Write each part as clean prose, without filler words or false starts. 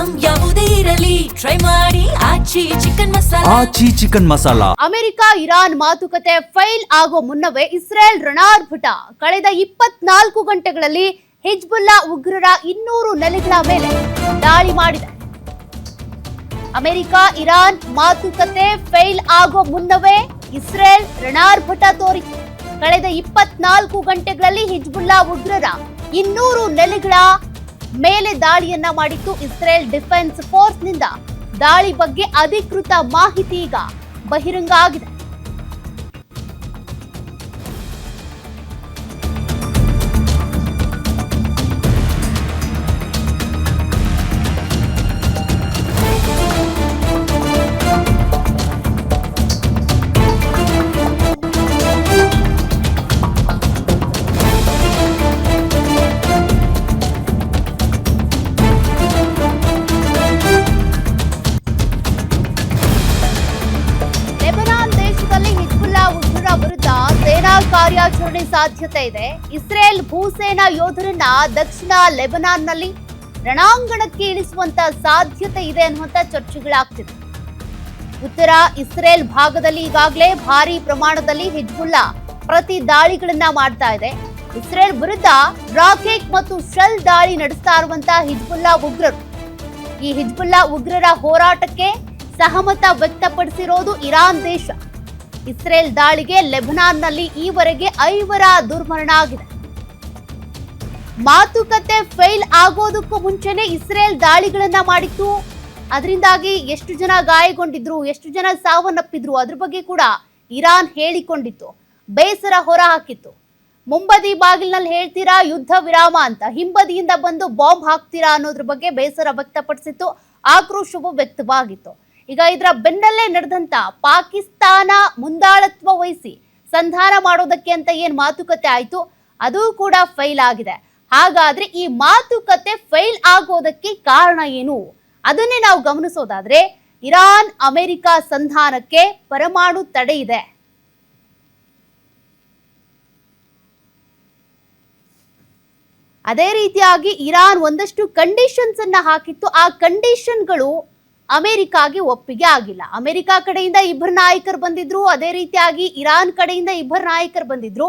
Item ಯಾವುದೇ ಇರಲಿ try ಮಾಡಿ ಆಚಿ ಚಿಕನ್ ಮಸಾಲಾ. ಅಮೆರಿಕ ಇರಾನ್ ಮಾತುಕತೆ ಫೈಲ್ ಆಗೋ ಮುನ್ನವೇ ಇಸ್ರೇಲ್ ರಣಾರ್ಭಟ. ಕಳೆದ 24 ಗಂಟೆಗಳಲ್ಲಿ ಹಿಜ್ಬುಲ್ಲಾ ಉಗ್ರರ 200 ನೆಲೆಗಳ ಮೇಲೆ ದಾಳಿ ಮಾಡಿದೆ. ಅಮೆರಿಕ ಇರಾನ್ ಮಾತುಕತೆ ಫೈಲ್ ಆಗೋ ಮುನ್ನವೇ ಇಸ್ರೇಲ್ ರಣಾರ್ಭಟ ತೋರಿತು. ಕಳೆದ 24 ಗಂಟೆಗಳಲ್ಲಿ ಹಿಜ್ಬುಲ್ಲಾ ಉಗ್ರರ 200 ನೆಲೆಗಳ ಮೇಲೆ ದಾಳಿಯನ್ನ ಮಾಡಿತ್ತು. ಇಸ್ರೇಲ್ ಡಿಫೆನ್ಸ್ ಫೋರ್ಸ್ನಿಂದ ದಾಳಿ ಬಗ್ಗೆ ಅಧಿಕೃತ ಮಾಹಿತಿ ಈಗ ಬಹಿರಂಗ ಆಗಿದೆ. ಕಾರ್ಯಾಚರಣೆ ಸಾಧ್ಯತೆ ಇದೆ. ಇಸ್ರೇಲ್ ಭೂಸೇನಾ ಯೋಧರನ್ನ ದಕ್ಷಿಣ ಲೆಬನಾನ್ನಲ್ಲಿ ರಣಾಂಗಣಕ್ಕೆ ಇಳಿಸುವಂತ ಸಾಧ್ಯತೆ ಇದೆ ಅನ್ನುವಂತ ಚರ್ಚೆಗಳಾಗ್ತಿದೆ. ಉತ್ತರ ಇಸ್ರೇಲ್ ಭಾಗದಲ್ಲಿ ಈಗಾಗಲೇ ಭಾರಿ ಪ್ರಮಾಣದಲ್ಲಿ ಹಿಜ್ಬುಲ್ಲಾ ಪ್ರತಿ ದಾಳಿಗಳನ್ನ ಮಾಡ್ತಾ ಇದೆ. ಇಸ್ರೇಲ್ ವಿರುದ್ಧ ರಾಕೆಟ್ ಮತ್ತು ಶೆಲ್ ದಾಳಿ ನಡೆಸ್ತಾ ಇರುವಂತ ಹಿಜ್ಬುಲ್ಲಾ ಉಗ್ರರು, ಈ ಹಿಜ್ಬುಲ್ಲಾ ಉಗ್ರರ ಹೋರಾಟಕ್ಕೆ ಸಹಮತ ವ್ಯಕ್ತಪಡಿಸಿರೋದು ಇರಾನ್ ದೇಶ. ಇಸ್ರೇಲ್ ದಾಳಿಗೆ ಲೆಬನಾನ್ನಲ್ಲಿ ಈವರೆಗೆ 5 ದುರ್ಮರಣ ಆಗಿದೆ. ಮಾತುಕತೆ ಫೇಲ್ ಆಗೋದಕ್ಕೂ ಮುಂಚೆನೆ ಇಸ್ರೇಲ್ ದಾಳಿಗಳನ್ನ ಮಾಡಿತ್ತು. ಅದರಿಂದಾಗಿ ಎಷ್ಟು ಜನ ಗಾಯಗೊಂಡಿದ್ರು, ಎಷ್ಟು ಜನ ಸಾವನ್ನಪ್ಪಿದ್ರು ಅದ್ರ ಬಗ್ಗೆ ಕೂಡ ಇರಾನ್ ಹೇಳಿಕೊಂಡಿತ್ತು, ಬೇಸರ ಹೊರ ಹಾಕಿತ್ತು. ಮುಂಬದಿ ಬಾಗಿಲಿನಲ್ಲಿ ಹೇಳ್ತೀರಾ ಯುದ್ಧ ವಿರಾಮ ಅಂತ, ಹಿಂಬದಿಯಿಂದ ಬಂದು ಬಾಂಬ್ ಹಾಕ್ತೀರಾ ಅನ್ನೋದ್ರ ಬಗ್ಗೆ ಬೇಸರ ವ್ಯಕ್ತಪಡಿಸಿತ್ತು, ಆಕ್ರೋಶವೂ ವ್ಯಕ್ತವಾಗಿತ್ತು. ಈಗ ಇದರ ಬೆನ್ನಲ್ಲೇ ನಡೆದಂತ ಪಾಕಿಸ್ತಾನ ಮುಂದಾಳತ್ವ ವಹಿಸಿ ಸಂಧಾನ ಮಾಡೋದಕ್ಕೆ ಅಂತ ಏನ್ ಮಾತುಕತೆ ಆಯ್ತು ಅದು ಕೂಡ ಫೈಲ್ ಆಗಿದೆ. ಹಾಗಾದ್ರೆ ಈ ಮಾತುಕತೆ ಫೈಲ್ ಆಗೋದಕ್ಕೆ ಕಾರಣ ಏನು ಅದನ್ನೇ ನಾವು ಗಮನಿಸೋದಾದ್ರೆ, ಇರಾನ್ ಅಮೆರಿಕ ಸಂಧಾನಕ್ಕೆ ಪರಮಾಣು ತಡೆ ಇದೆ. ಅದೇ ರೀತಿಯಾಗಿ ಇರಾನ್ ಒಂದಷ್ಟು ಕಂಡೀಷನ್ಸ್ ಅನ್ನ ಹಾಕಿತ್ತು. ಆ ಕಂಡೀಷನ್ಗಳು ಅಮೆರಿಕಾಗೆ ಒಪ್ಪಿಗೆ ಆಗಿಲ್ಲ. ಅಮೆರಿಕ ಕಡೆಯಿಂದ 2 ನಾಯಕರು ಬಂದಿದ್ರು, ಅದೇ ರೀತಿಯಾಗಿ ಇರಾನ್ ಕಡೆಯಿಂದ 2 ನಾಯಕರು ಬಂದಿದ್ರು.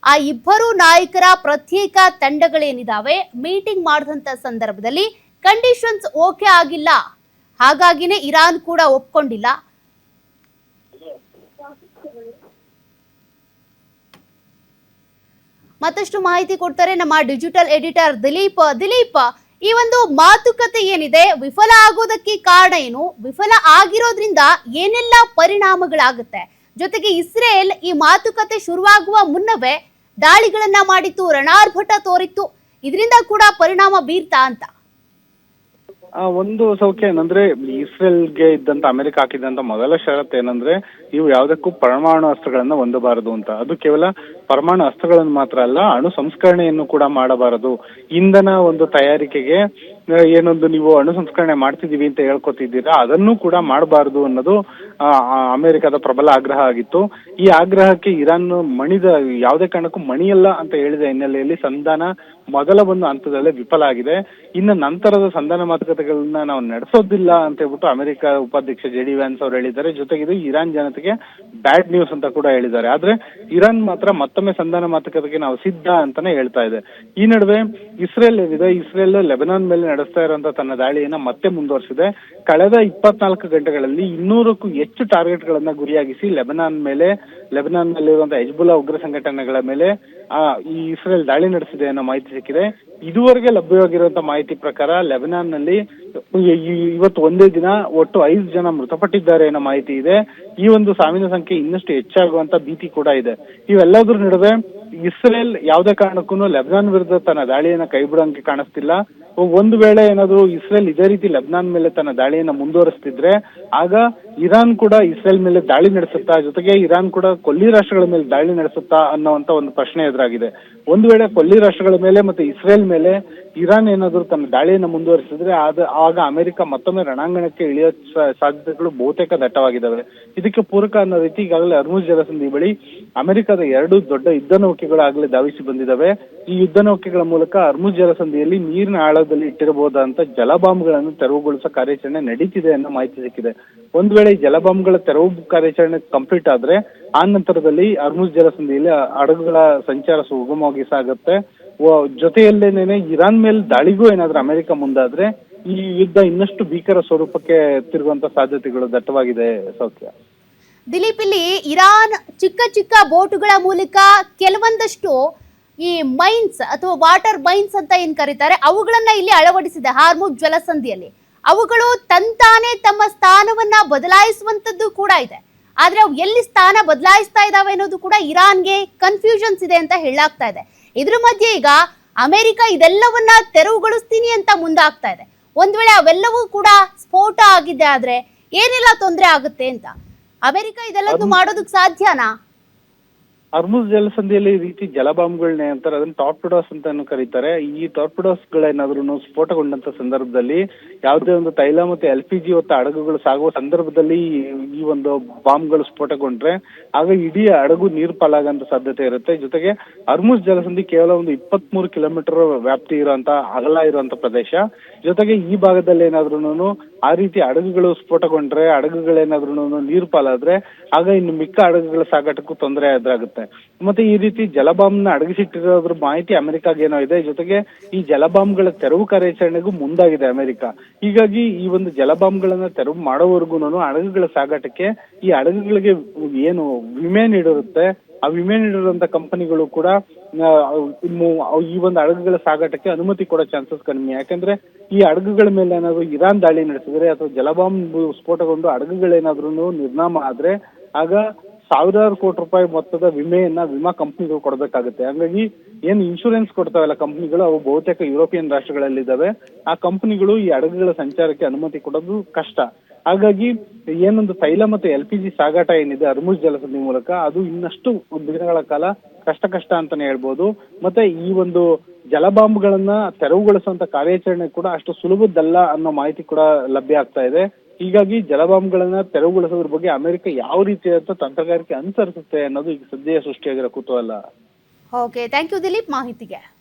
ಆ 2 ನಾಯಕರ ಪ್ರತ್ಯೇಕ ತಂಡಗಳೇನಿದಾವೆ ಮೀಟಿಂಗ್ ಮಾಡಿದಂತ ಸಂದರ್ಭದಲ್ಲಿ ಕಂಡೀಷನ್ಸ್ ಓಕೆ ಆಗಿಲ್ಲ. ಹಾಗಾಗಿನೇ ಇರಾನ್ ಕೂಡ ಒಪ್ಕೊಂಡಿಲ್ಲ. ಮತ್ತಷ್ಟು ಮಾಹಿತಿ ಕೊಡ್ತಾರೆ ನಮ್ಮ ಡಿಜಿಟಲ್ ಎಡಿಟರ್ ದಿಲೀಪ್. ಈ ಒಂದು ಮಾತುಕತೆ ಏನಿದೆ ವಿಫಲ ಆಗೋದಕ್ಕೆ ಕಾರಣ ಏನು, ವಿಫಲ ಆಗಿರೋದ್ರಿಂದ ಏನೆಲ್ಲ ಪರಿಣಾಮಗಳಾಗುತ್ತೆ, ಜೊತೆಗೆ ಇಸ್ರೇಲ್ ಈ ಮಾತುಕತೆ ಶುರುವಾಗುವ ಮುನ್ನವೇ ದಾಳಿಗಳನ್ನ ಮಾಡಿತ್ತು, ರಣಾರ್ಭಟ ತೋರಿತ್ತು, ಇದರಿಂದ ಕೂಡ ಪರಿಣಾಮ ಬೀರ್ತಾ ಅಂತ. ಒಂದು ಸೌಖ್ಯ ಏನಂದ್ರೆ, ಇಸ್ರೇಲ್ಗೆ ಇದ್ದಂತ ಅಮೆರಿಕ ಹಾಕಿದಂತ ಮೊದಲ ಷರತ್ತು ಏನಂದ್ರೆ, ಇವು ಯಾವುದಕ್ಕೂ ಪರಮಾಣು ಅಸ್ತ್ರಗಳನ್ನ ಹೊಂದಬಾರದು ಅಂತ. ಅದು ಕೇವಲ ಪರಮಾಣು ಅಸ್ತ್ರಗಳನ್ನು ಮಾತ್ರ ಅಲ್ಲ, ಅಣು ಸಂಸ್ಕರಣೆಯನ್ನು ಕೂಡ ಮಾಡಬಾರದು. ಇಂಧನ ಒಂದು ತಯಾರಿಕೆಗೆ ಏನೊಂದು ನೀವು ಅಣು ಸಂಸ್ಕರಣೆ ಮಾಡ್ತಿದೀವಿ ಅಂತ ಹೇಳ್ಕೊತಿದ್ದೀರಾ, ಅದನ್ನು ಕೂಡ ಮಾಡಬಾರದು ಅನ್ನೋದು ಅಮೆರಿಕದ ಪ್ರಬಲ ಆಗ್ರಹ ಆಗಿತ್ತು. ಈ ಆಗ್ರಹಕ್ಕೆ ಇರಾನ್ ಯಾವುದೇ ಕಾರಣಕ್ಕೂ ಮಣಿಯಲ್ಲ ಅಂತ ಹೇಳಿದ ಹಿನ್ನೆಲೆಯಲ್ಲಿ ಸಂಧಾನ ಮೊದಲ ಒಂದು ಹಂತದಲ್ಲೇ ವಿಫಲ ಆಗಿದೆ. ಇನ್ನು ನಂತರದ ಸಂಧಾನ ಮಾತುಕತೆಗಳನ್ನ ನಾವು ನಡೆಸೋದಿಲ್ಲ ಅಂತ ಹೇಳ್ಬಿಟ್ಟು ಅಮೆರಿಕ ಉಪಾಧ್ಯಕ್ಷ JD ವ್ಯಾನ್ಸ್ ಅವರು ಹೇಳಿದ್ದಾರೆ. ಜೊತೆಗೆ ಇದು ಇರಾನ್ ಜನತೆಗೆ ಬ್ಯಾಡ್ ನ್ಯೂಸ್ ಅಂತ ಕೂಡ ಹೇಳಿದ್ದಾರೆ. ಆದ್ರೆ ಇರಾನ್ ಮಾತ್ರ ಮತ್ತೊಮ್ಮೆ ಸಂಧಾನ ಮಾತುಕತೆಗೆ ನಾವು ಸಿದ್ಧ ಅಂತಾನೆ ಹೇಳ್ತಾ ಇದೆ. ಈ ನಡುವೆ ಇಸ್ರೇಲ್ ಏನಿದೆ, ಇಸ್ರೇಲ್ ಲೆಬನಾನ್ ಮೇಲೆ ನಡೆಸ್ತಾ ಇರುವಂತಹ ತನ್ನ ದಾಳಿಯನ್ನ ಮತ್ತೆ ಮುಂದುವರಿಸಿದೆ. ಕಳೆದ 24 ಗಂಟೆಗಳಲ್ಲಿ 200ಕ್ಕೂ ಹೆಚ್ಚು ಟಾರ್ಗೆಟ್ ಗಳನ್ನ ಗುರಿಯಾಗಿಸಿ ಲೆಬನಾನ್ ನಲ್ಲಿರುವಂತಹ ಹಿಜ್ಬುಲ್ಲಾ ಉಗ್ರ ಸಂಘಟನೆಗಳ ಮೇಲೆ ಈ ಇಸ್ರೇಲ್ ದಾಳಿ ನಡೆಸಿದೆ ಅನ್ನೋ ಮಾಹಿತಿ ಸಿಕ್ಕಿದೆ. ಇದುವರೆಗೆ ಲಭ್ಯವಾಗಿರುವಂತಹ ಮಾಹಿತಿ ಪ್ರಕಾರ ಲೆಬನಾನ್ ನಲ್ಲಿ ಇವತ್ತು ಒಂದೇ ದಿನ ಒಟ್ಟು 5 ಜನ ಮೃತಪಟ್ಟಿದ್ದಾರೆ ಅನ್ನೋ ಮಾಹಿತಿ ಇದೆ. ಈ ಒಂದು ಸಾವಿನ ಸಂಖ್ಯೆ ಇನ್ನಷ್ಟು ಹೆಚ್ಚಾಗುವಂತ ಭೀತಿ ಕೂಡ ಇದೆ. ಇವೆಲ್ಲದರ ನಡುವೆ ಇಸ್ರೇಲ್ ಯಾವುದೇ ಕಾರಣಕ್ಕೂ ಲೆಬನಾನ್ ವಿರುದ್ಧ ತನ್ನ ದಾಳಿಯನ್ನ ಕೈ ಬಿಡೋಂಗೆ ಕಾಣಿಸ್ತಿಲ್ಲ. ಒಂದು ವೇಳೆ ಏನಾದ್ರು ಇಸ್ರೇಲ್ ಇದೇ ರೀತಿ ಲೆಬನಾನ್ ಮೇಲೆ ತನ್ನ ದಾಳಿಯನ್ನ ಮುಂದುವರಿಸ್ತಿದ್ರೆ ಆಗ ಇರಾನ್ ಕೂಡ ಇಸ್ರೇಲ್ ಮೇಲೆ ದಾಳಿ ನಡೆಸುತ್ತಾ, ಜೊತೆಗೆ ಇರಾನ್ ಕೂಡ ಕೊಲ್ಲಿ ರಾಷ್ಟ್ರಗಳ ಮೇಲೆ ದಾಳಿ ನಡೆಸುತ್ತಾ ಅನ್ನೋಂತ ಒಂದು ಪ್ರಶ್ನೆ ಎದುರಾಗಿದೆ. ಒಂದು ವೇಳೆ ಕೊಲ್ಲಿ ರಾಷ್ಟ್ರಗಳ ಮೇಲೆ ಮತ್ತೆ ಇಸ್ರೇಲ್ ಮೇಲೆ ಇರಾನ್ ಏನಾದ್ರು ತನ್ನ ದಾಳಿಯನ್ನ ಮುಂದುವರಿಸಿದ್ರೆ ಆಗ ಅಮೆರಿಕ ಮತ್ತೊಮ್ಮೆ ರಣಾಂಗಣಕ್ಕೆ ಇಳಿಯೋ ಸಾಧ್ಯತೆಗಳು ಬಹುತೇಕ ದಟ್ಟವಾಗಿದ್ದಾವೆ. ಇದಕ್ಕೆ ಪೂರಕ ಅನ್ನೋ ರೀತಿ ಈಗಾಗಲೇ ಹರ್ಮುಜ್ ಜಲಸಂಧಿ ಬಳಿ ಅಮೆರಿಕದ 2 ದೊಡ್ಡ ಯುದ್ಧ ನೌಕೆಗಳು ಆಗಲೇ ಧಾವಿಸಿ ಬಂದಿದ್ದಾವೆ. ಈ ಯುದ್ಧ ನೌಕೆಗಳ ಮೂಲಕ ಹರ್ಮುಜ್ ಜಲಸಂಧಿಯಲ್ಲಿ ನೀರಿನ ಆಳದಲ್ಲಿ ಇಟ್ಟಿರಬಹುದಂತ ಜಲಬಾಂಬ್ಗಳನ್ನು ತೆರವುಗೊಳಿಸೋ ಕಾರ್ಯಾಚರಣೆ ನಡೀತಿದೆ ಅನ್ನೋ ಮಾಹಿತಿ ಸಿಕ್ಕಿದೆ. ಒಂದ್ ವೇಳೆ ಈ ಜಲಬಾಂಬ್ಗಳ ತೆರವು ಕಾರ್ಯಾಚರಣೆ ಕಂಪ್ಲೀಟ್ ಆದ್ರೆ ಆ ನಂತರದಲ್ಲಿ ಹರ್ಮುಜ್ ಜಲಸಂಧಿಯಲ್ಲಿ ಹಡಗುಗಳ ಸಂಚಾರ ಸುಗಮವಾಗಿ ಸಾಗುತ್ತೆ. ಜೊತೆಯಲ್ಲೇನೆ ಇರಾನ್ ಮೇಲೆ ದಾಳಿಗೂ ಏನಾದ್ರೂ ಅಮೆರಿಕ ಮುಂದಾದ್ರೆ ಈ ಯುದ್ಧ ಇನ್ನಷ್ಟು ಭೀಕರ ಸ್ವರೂಪಕ್ಕೆ ತಿರುಗುವಂತ ಸಾಧ್ಯತೆಗಳು ದಟ್ಟವಾಗಿದೆ. ಸೌಖ್ಯ ದಿಲೀಪ್, ಇಲ್ಲಿ ಇರಾನ್ ಚಿಕ್ಕ ಚಿಕ್ಕ ಬೋಟುಗಳ ಮೂಲಕ ಕೆಲವೊಂದಷ್ಟು ಈ ಮೈನ್ಸ್ ಅಥವಾ ವಾಟರ್ ಮೈನ್ಸ್ ಅಂತ ಏನ್ ಕರೀತಾರೆ ಅವುಗಳನ್ನ ಇಲ್ಲಿ ಅಳವಡಿಸಿದೆ ಹಾರ್ಮುಜ್ ಜಲಸಂಧಿಯಲ್ಲಿ. ಅವುಗಳು ತಂತಾನೆ ತಮ್ಮ ಸ್ಥಾನವನ್ನ ಬದಲಾಯಿಸುವಂತದ್ದು ಕೂಡ ಇದೆ. ಆದ್ರೆ ಅವು ಎಲ್ಲಿ ಸ್ಥಾನ ಬದಲಾಯಿಸ್ತಾ ಇದಾವೆ ಅನ್ನೋದು ಕೂಡ ಇರಾನ್ಗೆ ಕನ್ಫ್ಯೂಷನ್ಸ್ ಇದೆ ಅಂತ ಹೇಳಲಾಗ್ತಾ ಇದೆ. ಇದ್ರ ಮಧ್ಯೆ ಈಗ ಅಮೆರಿಕ ಇದೆಲ್ಲವನ್ನ ತೆರವುಗೊಳಿಸ್ತೀನಿ ಅಂತ ಮುಂದಾಗ್ತಾ ಇದೆ. ಒಂದ್ ವೇಳೆ ಅವೆಲ್ಲವೂ ಕೂಡ ಸ್ಫೋಟ ಆಗಿದೆ ಆದ್ರೆ ಏನೆಲ್ಲ ತೊಂದರೆ ಆಗುತ್ತೆ ಅಂತ ಅಮೆರಿಕ ಇದೆಲ್ಲದೂ ಮಾಡೋದಕ್ಕೆ ಸಾಧ್ಯನಾ? ಹರ್ಮುಜ್ ಜಲಸಂಧಿಯಲ್ಲಿ ಈ ರೀತಿ ಜಲಬಾಂಬ್ಗಳನ್ನೇ ಅಂತಾರೆ, ಅದನ್ನ ಟಾರ್ಪಿಡೋಸ್ ಅಂತಾನು ಕರೀತಾರೆ. ಈ ಟಾರ್ಪಿಡೋಸ್ಗಳೇನಾದ್ರೂ ಸ್ಫೋಟಗೊಂಡಂತ ಸಂದರ್ಭದಲ್ಲಿ ಯಾವುದೇ ಒಂದು ತೈಲ ಮತ್ತೆ LPG ಹೊತ್ತ ಹಡಗುಗಳು ಸಾಗುವ ಸಂದರ್ಭದಲ್ಲಿ ಈ ಒಂದು ಬಾಂಬ್ಗಳು ಸ್ಫೋಟಗೊಂಡ್ರೆ ಆಗ ಇಡೀ ಹಡಗು ನೀರು ಪಾಲಾಗಂತ ಸಾಧ್ಯತೆ ಇರುತ್ತೆ. ಜೊತೆಗೆ ಹರ್ಮುಜ್ ಜಲಸಂಧಿ ಕೇವಲ ಒಂದು 23 ಕಿಲೋಮೀಟರ್ ವ್ಯಾಪ್ತಿ ಇರುವಂತ ಅಗಲ ಇರುವಂತ ಪ್ರದೇಶ. ಜೊತೆಗೆ ಈ ಭಾಗದಲ್ಲಿ ಏನಾದ್ರೂ ಆ ರೀತಿ ಹಡಗುಗಳು ಸ್ಫೋಟಗೊಂಡ್ರೆ ಹಡಗುಗಳೇನಾದ್ರೂ ನೀರು ಪಾಲಾದ್ರೆ ಆಗ ಇನ್ನು ಮಿಕ್ಕ ಹಡಗುಗಳ ಸಾಗಾಟಕ್ಕೂ ತೊಂದರೆ ಎದುರಾಗುತ್ತೆ. ಮತ್ತೆ ಈ ರೀತಿ ಜಲಬಾಂಬ್ನ ಅಡಗಿಸಿಟ್ಟಿರೋದ್ರ ಮಾಹಿತಿ ಅಮೆರಿಕಾಗೆ ಏನೋ ಇದೆ. ಜೊತೆಗೆ ಈ ಜಲಬಾಂಬ್ಗಳ ತೆರವು ಕಾರ್ಯಾಚರಣೆಗೂ ಮುಂದಾಗಿದೆ ಅಮೆರಿಕ. ಹೀಗಾಗಿ ಈ ಒಂದು ಜಲಬಾಂಬ್ಗಳನ್ನ ತೆರವು ಮಾಡೋವರೆಗೂ ಹಡಗುಗಳ ಸಾಗಾಟಕ್ಕೆ ಈ ಹಡಗುಗಳಿಗೆ ಏನು ವಿಮೆ ನೀಡಿರುತ್ತೆ ಆ ವಿಮೆ ನೀಡಿರುವಂತ ಕಂಪನಿಗಳು ಕೂಡ ಈ ಒಂದು ಹಡಗುಗಳ ಸಾಗಾಟಕ್ಕೆ ಅನುಮತಿ ಕೊಡೋ ಚಾನ್ಸಸ್ ಕಡಿಮೆ. ಯಾಕಂದ್ರೆ ಈ ಹಡಗುಗಳ ಮೇಲೆ ಏನಾದ್ರು ಇರಾನ್ ದಾಳಿ ನಡೆಸಿದ್ರೆ ಅಥವಾ ಜಲಬಾಂಬ್ ಸ್ಫೋಟಗೊಂಡು ಹಡಗುಗಳೇನಾದ್ರೂ ನಿರ್ನಾಮ ಆದ್ರೆ ಆಗ ಸಾವಿರಾರು ಕೋಟಿ ರೂಪಾಯಿ ಮೊತ್ತದ ವಿಮೆಯನ್ನ ವಿಮಾ ಕಂಪ್ನಿಗಳು ಕೊಡಬೇಕಾಗುತ್ತೆ. ಹಾಗಾಗಿ ಏನು ಇನ್ಶೂರೆನ್ಸ್ ಕೊಡ್ತಾವಲ್ಲ ಕಂಪ್ನಿಗಳು ಅವು ಬಹುತೇಕ ಯುರೋಪಿಯನ್ ರಾಷ್ಟ್ರಗಳಲ್ಲಿದ್ದಾವೆ. ಆ ಕಂಪನಿಗಳು ಈ ಹಡಗುಗಳ ಸಂಚಾರಕ್ಕೆ ಅನುಮತಿ ಕೊಡೋದು ಕಷ್ಟ. ಹಾಗಾಗಿ ಏನೊಂದು ತೈಲ ಮತ್ತೆ LPG ಸಾಗಾಟ ಏನಿದೆ ಹರ್ಮುಜ್ ಜಲಸಂಧಿ ಮೂಲಕ ಅದು ಇನ್ನಷ್ಟು ದಿನಗಳ ಕಾಲ ಕಷ್ಟ ಅಂತಾನೆ ಹೇಳ್ಬೋದು. ಮತ್ತೆ ಈ ಒಂದು ಜಲಬಾಂಬ್ಗಳನ್ನ ತೆರವುಗೊಳಿಸುವಂತ ಕಾರ್ಯಾಚರಣೆ ಕೂಡ ಅಷ್ಟು ಸುಲಭದ್ದಲ್ಲ ಅನ್ನೋ ಮಾಹಿತಿ ಕೂಡ ಲಭ್ಯ ಆಗ್ತಾ ಇದೆ. ಹೀಗಾಗಿ ಜಲಬಾಂಬ್ಗಳನ್ನ ತೆರವುಗೊಳಿಸೋದ್ರ ಬಗ್ಗೆ ಅಮೆರಿಕ ಯಾವ ರೀತಿಯಾದ ತಂತ್ರಗಾರಿಕೆ ಅನುಸರಿಸುತ್ತೆ ಅನ್ನೋದು ಈಗ ಸದ್ಯ ಸೃಷ್ಟಿಯಾಗಿರೋ ಕುತೂಹಲ. ಓಕೆ, ಥ್ಯಾಂಕ್ ಯು ದಿಲೀಪ್ ಮಾಹಿತಿಗೆ.